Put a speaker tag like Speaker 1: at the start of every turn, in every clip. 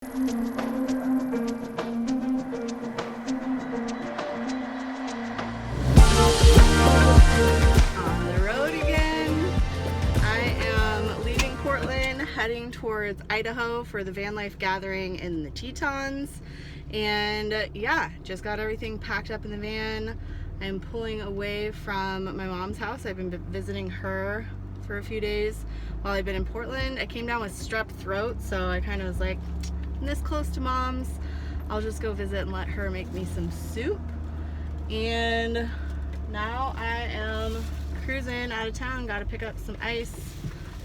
Speaker 1: On the road again. I am leaving Portland, heading towards Idaho for the van life gathering in the Tetons. And yeah, just got everything packed up in the van. I'm pulling away from my mom's house. I've been visiting her for a few days while I've been in Portland. I came down with strep throat, so I kind of was like, I'm this close to mom's, I'll just go visit and let her make me some soup. And now I am cruising out of town. Got to pick up some ice,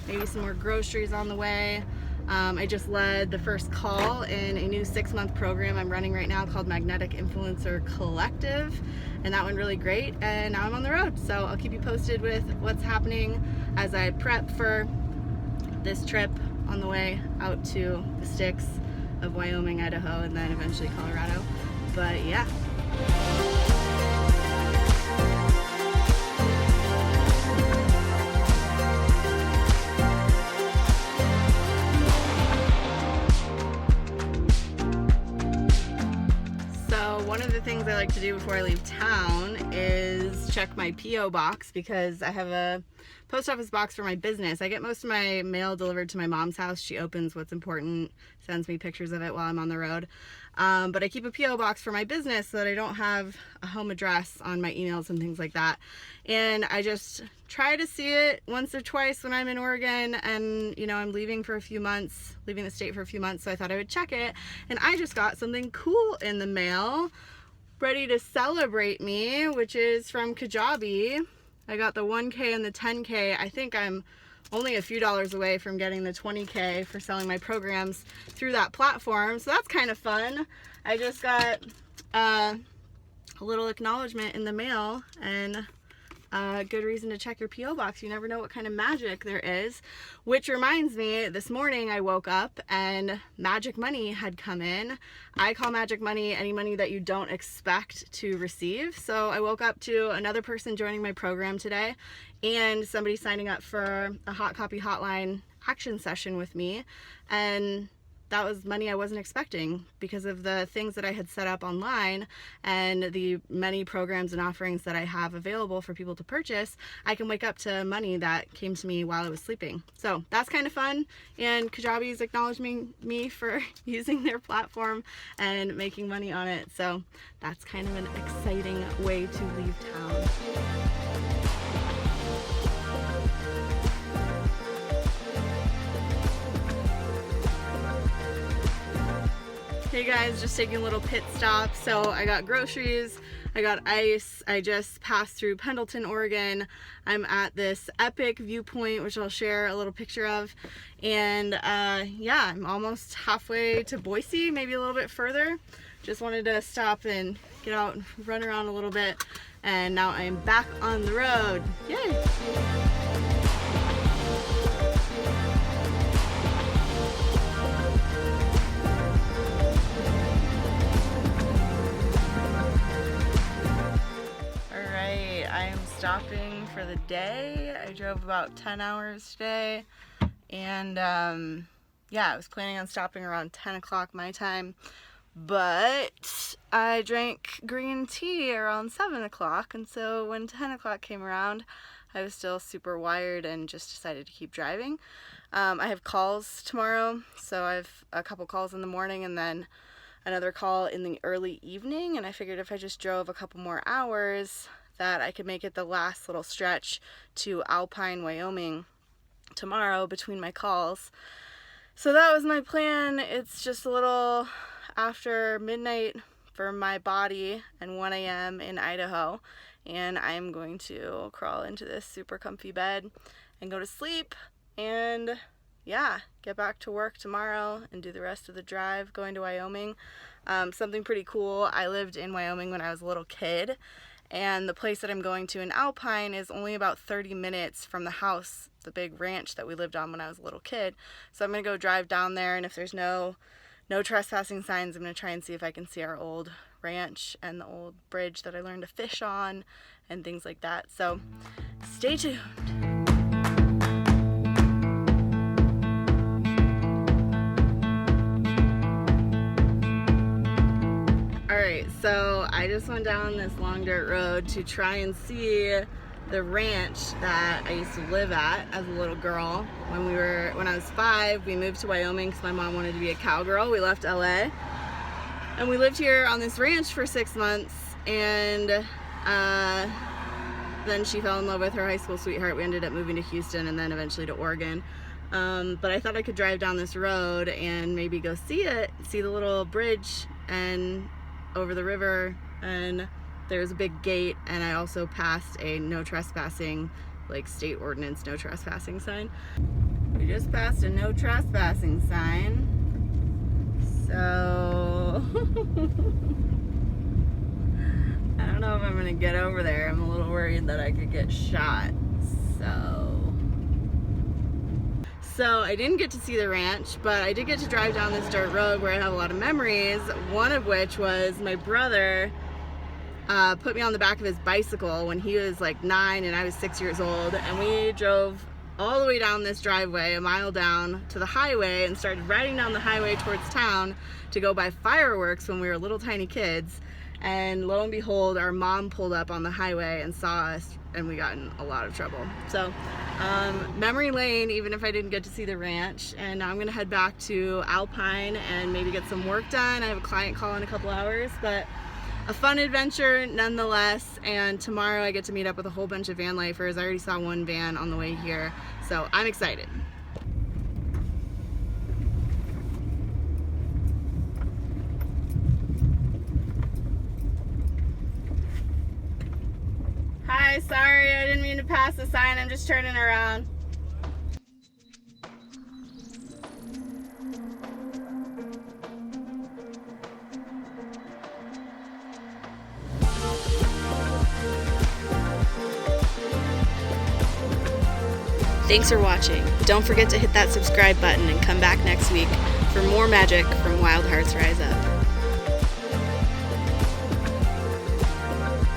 Speaker 1: maybe some more groceries on the way. I just led the first call in a new 6-month program I'm running right now called Magnetic Influencer Collective, and that went really great. And now I'm on the road, so I'll keep you posted with what's happening as I prep for this trip on the way out to the sticks of Wyoming, Idaho, and then eventually Colorado. But yeah. One of the things I like to do before I leave town is check my P.O. box, because I have a post office box for my business. I get most of my mail delivered to my mom's house. She opens what's important, sends me pictures of it while I'm on the road. But I keep a P.O. box for my business so that I don't have a home address on my emails and things like that. And I just try to see it once or twice when I'm in Oregon, and you know, I'm leaving for a few months, leaving the state for a few months, so I thought I would check it. And I just got something cool in the mail, ready to celebrate me, which is from Kajabi. I got the 1K and the 10K. I think I'm only a few dollars away from getting the 20K for selling my programs through that platform, so that's kind of fun. I just got a little acknowledgement in the mail, and good reason to check your P.O. box. You never know what kind of magic there is. Which reminds me, this morning I woke up and magic money had come in. I call magic money any money that you don't expect to receive. So I woke up to another person joining my program today and somebody signing up for a Hot Copy Hotline action session with me. And that was money I wasn't expecting because of the things that I had set up online and the many programs and offerings that I have available for people to purchase. I can wake up to money that came to me while I was sleeping. So that's kind of fun. And Kajabi is acknowledging me for using their platform and making money on it. So that's kind of an exciting way to leave town. Hey guys, just taking a little pit stop. So I got groceries, I got ice. I just passed through Pendleton, Oregon. I'm at this epic viewpoint, which I'll share a little picture of. And yeah, I'm almost halfway to Boise, maybe a little bit further. Just wanted to stop and get out and run around a little bit. And now I am back on the road. Yay! Stopping for the day. I drove about 10 hours today, and yeah, I was planning on stopping around 10 o'clock my time, but I drank green tea around 7 o'clock, and so when 10 o'clock came around, I was still super wired and just decided to keep driving. I have calls tomorrow, so I have a couple calls in the morning and then another call in the early evening, and I figured if I just drove a couple more hours that I could make it the last little stretch to Alpine, Wyoming tomorrow between my calls. So that was my plan. It's just a little after midnight for my body and 1 a.m. in Idaho, and I'm going to crawl into this super comfy bed and go to sleep and yeah, get back to work tomorrow and do the rest of the drive going to Wyoming. Something pretty cool, I lived in Wyoming when I was a little kid, and the place that I'm going to in Alpine is only about 30 minutes from the house, the big ranch that we lived on when I was a little kid. So I'm going to go drive down there, and if there's no trespassing signs, I'm going to try and see if I can see our old ranch and the old bridge that I learned to fish on and things like that. So stay tuned. Alright, so I just went down this long dirt road to try and see the ranch that I used to live at as a little girl. When I was 5, we moved to Wyoming because my mom wanted to be a cowgirl. We left LA and we lived here on this ranch for 6 months, and then she fell in love with her high school sweetheart. We ended up moving to Houston and then eventually to Oregon. But I thought I could drive down this road and maybe go see the little bridge and over the river, and there's a big gate, and I also passed a no trespassing, like state ordinance no trespassing sign. We just passed a no trespassing sign, so I don't know if I'm gonna get over there. I'm a little worried that I could get shot. So I didn't get to see the ranch, but I did get to drive down this dirt road where I have a lot of memories, one of which was my brother put me on the back of his bicycle when he was like 9 and I was 6 years old, and we drove all the way down this driveway, a mile down to the highway, and started riding down the highway towards town to go buy fireworks when we were little tiny kids. And lo and behold, our mom pulled up on the highway and saw us, and we got in a lot of trouble. So memory lane, even if I didn't get to see the ranch. And now I'm gonna head back to Alpine and maybe get some work done. I have a client call in a couple hours, but a fun adventure nonetheless. And tomorrow I get to meet up with a whole bunch of van lifers. I already saw one van on the way here, so I'm excited. Hi, sorry, I didn't mean to pass the sign. I'm just turning around. Thanks for watching. Don't forget to hit that subscribe button and come back next week for more magic from Wild Hearts Rise Up.